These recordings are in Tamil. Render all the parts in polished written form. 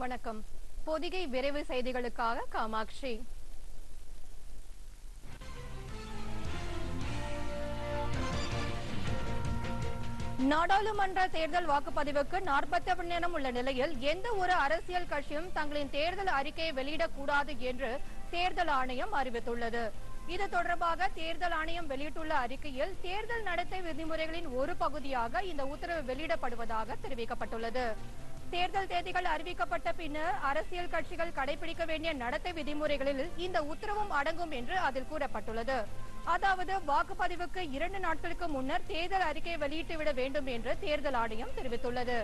வணக்கம். பொதிகை விரைவு செய்திகளுக்காக காமாட்சி. நாடாளுமன்ற தேர்தல் வாக்குப்பதிவுக்கு 40 மணி நேரம் உள்ள நிலையில் எந்த ஒரு அரசியல் கட்சியும் தங்களின் தேர்தல் அறிக்கையை வெளியிடக்கூடாது என்று தேர்தல் ஆணையம் அறிவித்துள்ளது. இது தொடர்பாக தேர்தல் ஆணையம் வெளியிட்டுள்ள அறிக்கையில் தேர்தல் நடத்தை விதிமுறைகளின் ஒரு பகுதியாக இந்த உத்தரவு வெளியிடப்படுவதாக தெரிவிக்கப்பட்டுள்ளது. தேர்தல் தேதிகள் அறிவிக்கப்பட்ட பின்னர் அரசியல் கட்சிகள் கடைபிடிக்க வேண்டிய நடத்தை விதிமுறைகளில் இந்த உத்தரவும் அடங்கும் என்று அதில் கூறப்பட்டுள்ளது. அதாவது வாக்குப்பதிவுக்கு 2 நாட்களுக்கு முன்னர் தேர்தல் அறிக்கையை வெளியிட்டுவிட வேண்டும் என்று தேர்தல் ஆணையம் தெரிவித்துள்ளது.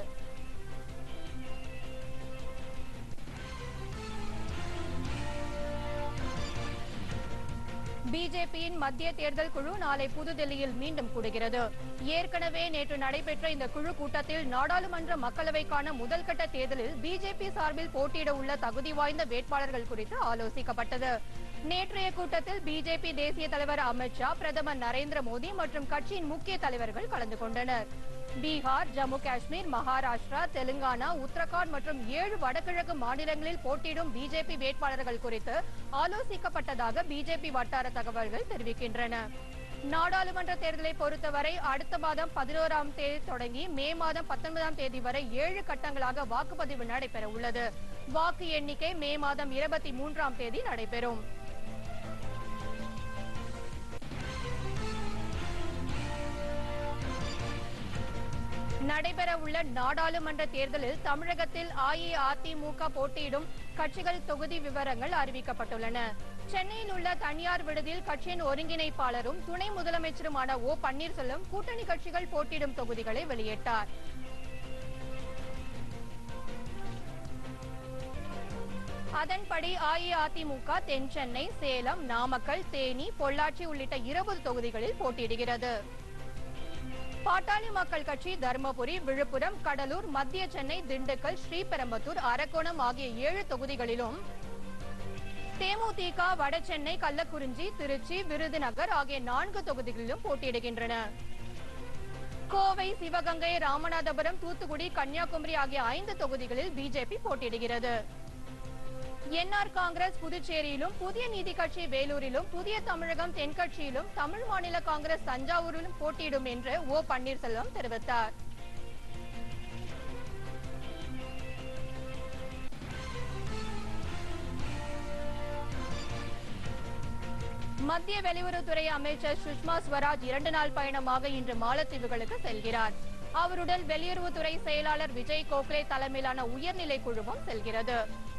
பிஜேபியின் மத்திய தேர்தல் குழு நாளை புதுதில்லியில் மீண்டும் கூடுகிறது. ஏற்கனவே நேற்று நடைபெற்ற இந்த குழு கூட்டத்தில் நாடாளுமன்ற மக்களவைக்கான முதல்கட்ட தேர்தலில் பிஜேபி சார்பில் போட்டியிட உள்ள தகுதி வாய்ந்த வேட்பாளர்கள் குறித்து ஆலோசிக்கப்பட்டது. நேற்றைய கூட்டத்தில் பிஜேபி தேசிய தலைவர் அமித் ஷா, பிரதமர் நரேந்திர மோடி மற்றும் கட்சியின் முக்கிய தலைவர்கள் கலந்து கொண்டனர். பீகார், ஜம்மு காஷ்மீர், மகாராஷ்டிரா, தெலுங்கானா, உத்தரகாண்ட் மற்றும் 7 வடகிழக்கு மாநிலங்களில் போட்டியிடும் பிஜேபி வேட்பாளர்கள் குறித்து ஆலோசிக்கப்பட்டதாக பிஜேபி வட்டார தகவல்கள் தெரிவிக்கின்றன. நாடாளுமன்ற தேர்தலை பொறுத்தவரை அடுத்த மாதம் 11ஆம் தேதி தொடங்கி மே மாதம் 19ஆம் தேதி வரை 7 கட்டங்களாக வாக்குப்பதிவு நடைபெற உள்ளது. வாக்கு எண்ணிக்கை மே மாதம் 23ஆம் தேதி நடைபெறும். நடைபெற உள்ள நாடாளுமன்ற தேர்தலில் தமிழகத்தில் அஇஅதிமுக போட்டியிடும் கட்சிகள் தொகுதி விவரங்கள் அறிவிக்கப்பட்டுள்ளன. சென்னையில் உள்ள தனியார் விடுதியில் கட்சியின் ஒருங்கிணைப்பாளரும் துணை முதலமைச்சருமான ஓ பன்னீர்செல்வம் கூட்டணி கட்சிகள் போட்டியிடும் தொகுதிகளை வெளியிட்டார். அதன்படி அஇஅதிமுக தென் சென்னை, சேலம், நாமக்கல், தேனி, பொள்ளாச்சி உள்ளிட்ட 20 தொகுதிகளில் போட்டியிடுகிறது. பாட்டாளி மக்கள் கட்சி தர்மபுரி, விழுப்புரம், கடலூர், மத்திய சென்னை, திண்டுக்கல், ஸ்ரீபெரும்புதூர், அரக்கோணம் ஆகிய 7 தொகுதிகளிலும், தேமுதிக வடசென்னை, கள்ளக்குறிச்சி, திருச்சி, விருதுநகர் ஆகிய 4 தொகுதிகளிலும் போட்டியிடுகின்றன. கோவை, சிவகங்கை, ராமநாதபுரம், தூத்துக்குடி, கன்னியாகுமரி ஆகிய 5 தொகுதிகளில் பிஜேபி போட்டியிடுகிறது. என்ஆர் காங்கிரஸ் புதுச்சேரியிலும், புதிய நீதி கட்சி வேலூரிலும், புதிய தமிழகம் தென்கட்சியிலும், தமிழ் மாநில காங்கிரஸ் தஞ்சாவூரிலும் போட்டியிடும் என்று ஓ பன்னீர்செல்வம் தெரிவித்தார். மத்திய வெளியுறவுத்துறை அமைச்சர் சுஷ்மா ஸ்வராஜ் 2 நாள் பயணமாக இன்று மாலத்தீவுகளுக்கு செல்கிறார். அவருடன் வெளியுறவுத்துறை செயலாளர் விஜய் கோகலே தலைமையிலான உயர்நிலை குழுவும் செல்கிறது.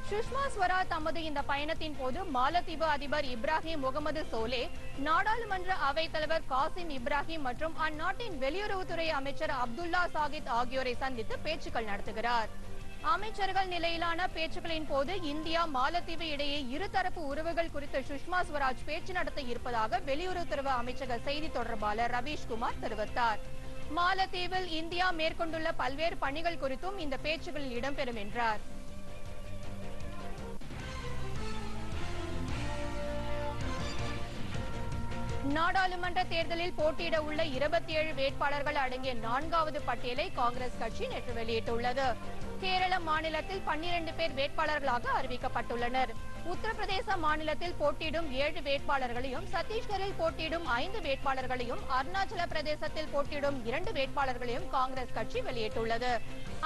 சுஷ்மா ஸ்வராஜ் தமது இந்த பயணத்தின் போது மாலத்தீவு அதிபர் இப்ராஹிம் முகமது சோலே, நாடாளுமன்ற அவைத் தலைவர் காசிம் இப்ராஹிம் மற்றும் அந்நாட்டின் வெளியுறவுத்துறை அமைச்சர் அப்துல்லா சாகித் ஆகியோரை சந்தித்து பேச்சுக்கள் நடத்துகிறார். அமைச்சர்கள் நிலையிலான பேச்சுக்களின் போது இந்தியா மாலத்தீவு இடையே இருதரப்பு உறவுகள் குறித்து சுஷ்மா ஸ்வராஜ் பேச்சு நடத்த இருப்பதாக வெளியுறவுத்துறை அமைச்சக செய்தி தொடர்பாளர் ரவீஷ்குமார் தெரிவித்தார். மாலத்தீவில் இந்தியா மேற்கொண்டுள்ள பல்வேறு பணிகள் குறித்தும் இந்த பேச்சுகளில் இடம்பெறும் என்றார். நாடாளுமன்ற தேர்தலில் போட்டியிட உள்ள 27 வேட்பாளர்கள் அடங்கிய 4வது பட்டியலை காங்கிரஸ் கட்சி நேற்று வெளியிட்டுள்ளது. கேரள மாநிலத்தில் 12 பேர் வேட்பாளர்களாக அறிவிக்கப்பட்டுள்ளனர். உத்தரப்பிரதேச மாநிலத்தில் போட்டியிடும் 7 வேட்பாளர்களையும், சத்தீஸ்கரில் போட்டியிடும் 5 வேட்பாளர்களையும், அருணாச்சல பிரதேசத்தில் போட்டியிடும் 2 வேட்பாளர்களையும் காங்கிரஸ் கட்சி வெளியிட்டுள்ளது.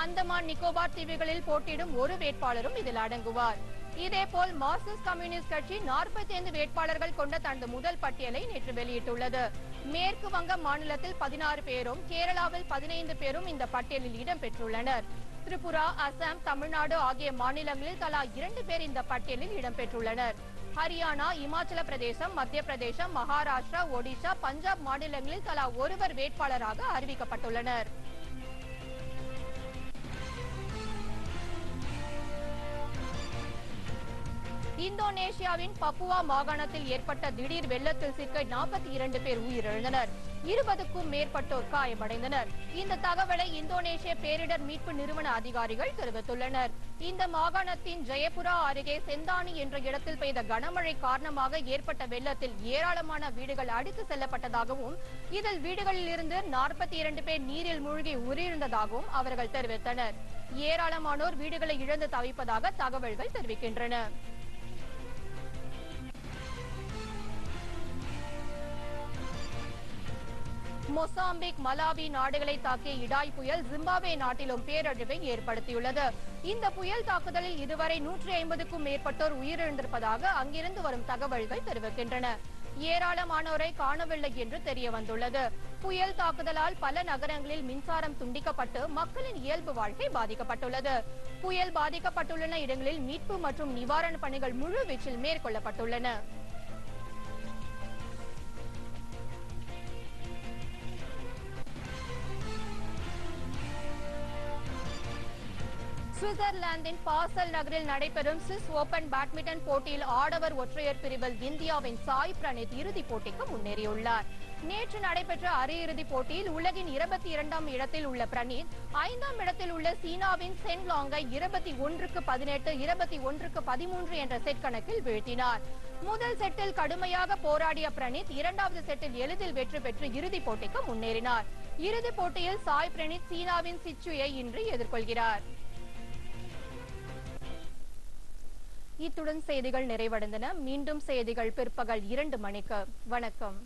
அந்தமான் நிக்கோபார் தீவுகளில் போட்டியிடும் 1 வேட்பாளரும் இதில் அடங்குவார். இதேபோல் மார்க்சிஸ்ட் கம்யூனிஸ்ட் கட்சி 45 வேட்பாளர்கள் கொண்ட தனது முதல் பட்டியலை நேற்று வெளியிட்டுள்ளது. மேற்கு வங்க மாநிலத்தில் 16 பேரும், கேரளாவில் 15 பேரும் இந்த பட்டியலில் இடம்பெற்றுள்ளனர். திரிபுரா, அசாம், தமிழ்நாடு ஆகிய மாநிலங்களில் தலா 2 பேர் இந்த பட்டியலில் இடம்பெற்றுள்ளனர். ஹரியானா, இமாச்சல பிரதேசம், மத்திய பிரதேசம், மகாராஷ்டிரா, ஒடிஷா, பஞ்சாப் மாநிலங்களில் தலா 1 வேட்பாளராக அறிவிக்கப்பட்டுள்ளனர். இந்தோனேஷியாவின் பப்புவா மாகாணத்தில் ஏற்பட்ட திடீர் வெள்ளத்தில் சிக்க 42 பேர் உயிரிழந்தனர். 20க்கும் மேற்பட்டோர் காயமடைந்தனர். இந்த தகவலை இந்தோனேஷிய பேரிடர் மீட்பு நிறுவன அதிகாரிகள் தெரிவித்துள்ளனர். இந்த மாகாணத்தின் ஜெயபுரா அருகே செந்தானி என்ற இடத்தில் பெய்த கனமழை காரணமாக ஏற்பட்ட வெள்ளத்தில் ஏராளமான வீடுகள் அடித்து செல்லப்பட்டதாகவும், இதில் வீடுகளில் இருந்து 42 பேர் நீரில் மூழ்கி உயிரிழந்ததாகவும் அவர்கள் தெரிவித்தனர். ஏராளமானோர் வீடுகளை இழந்து தவிப்பதாக தகவல்கள் தெரிவிக்கின்றன. மொசாம்பிக், மலாவி நாடுகளை தாக்கிய இடாய் புயல் ஜிம்பாப்வே நாட்டிலும் பேரழிவை ஏற்படுத்தியுள்ளது. இந்த புயல் தாக்குதலில் இதுவரை 150க்கும் மேற்பட்டோர் உயிரிழந்திருப்பதாக அங்கிருந்து வரும் தகவல்கள் தெரிவிக்கின்றன. ஏராளமானோரை காணவில்லை என்று தெரிய வந்துள்ளது. புயல் தாக்குதலால் பல நகரங்களில் மின்சாரம் துண்டிக்கப்பட்டு மக்களின் இயல்பு வாழ்க்கை பாதிக்கப்பட்டுள்ளது. புயல் பாதிக்கப்பட்டுள்ள இடங்களில் மீட்பு மற்றும் நிவாரண பணிகள் முழுவீச்சில் மேற்கொள்ளப்பட்டுள்ளன. சுவிட்சர்லாந்தின் பாசல் நகரில் நடைபெறும் சுவிஸ் ஓபன் பேட்மிண்டன் போட்டியில் ஆடவர் ஒற்றையர் பிரிவில் இந்தியாவின் சாய் பிரணீத் இறுதிப் போட்டிக்கு முன்னேறியுள்ளார். நேற்று நடைபெற்ற அரையிறுதிப் போட்டியில் உலகின் 22ஆம் இடத்தில் உள்ள பிரணீத் 5ஆம் இடத்தில் உள்ள சீனாவின் சென் லாங்கை 21-18, 21-13 என்ற செட் கணக்கில் வீழ்த்தினார். முதல் செட்டில் கடுமையாக போராடிய பிரணீத் 2வது செட்டில் எளிதில் வெற்றி பெற்று இறுதிப் போட்டிக்கு முன்னேறினார். இறுதிப் போட்டியில் சாய் பிரணீத் சீனாவின் சிச்சுயை இன்று எதிர்கொள்கிறார். இத்துடன் செய்திகள் நிறைவடைந்தன. மீண்டும் செய்திகள் பிற்பகல் 2 மணிக்கு. வணக்கம்.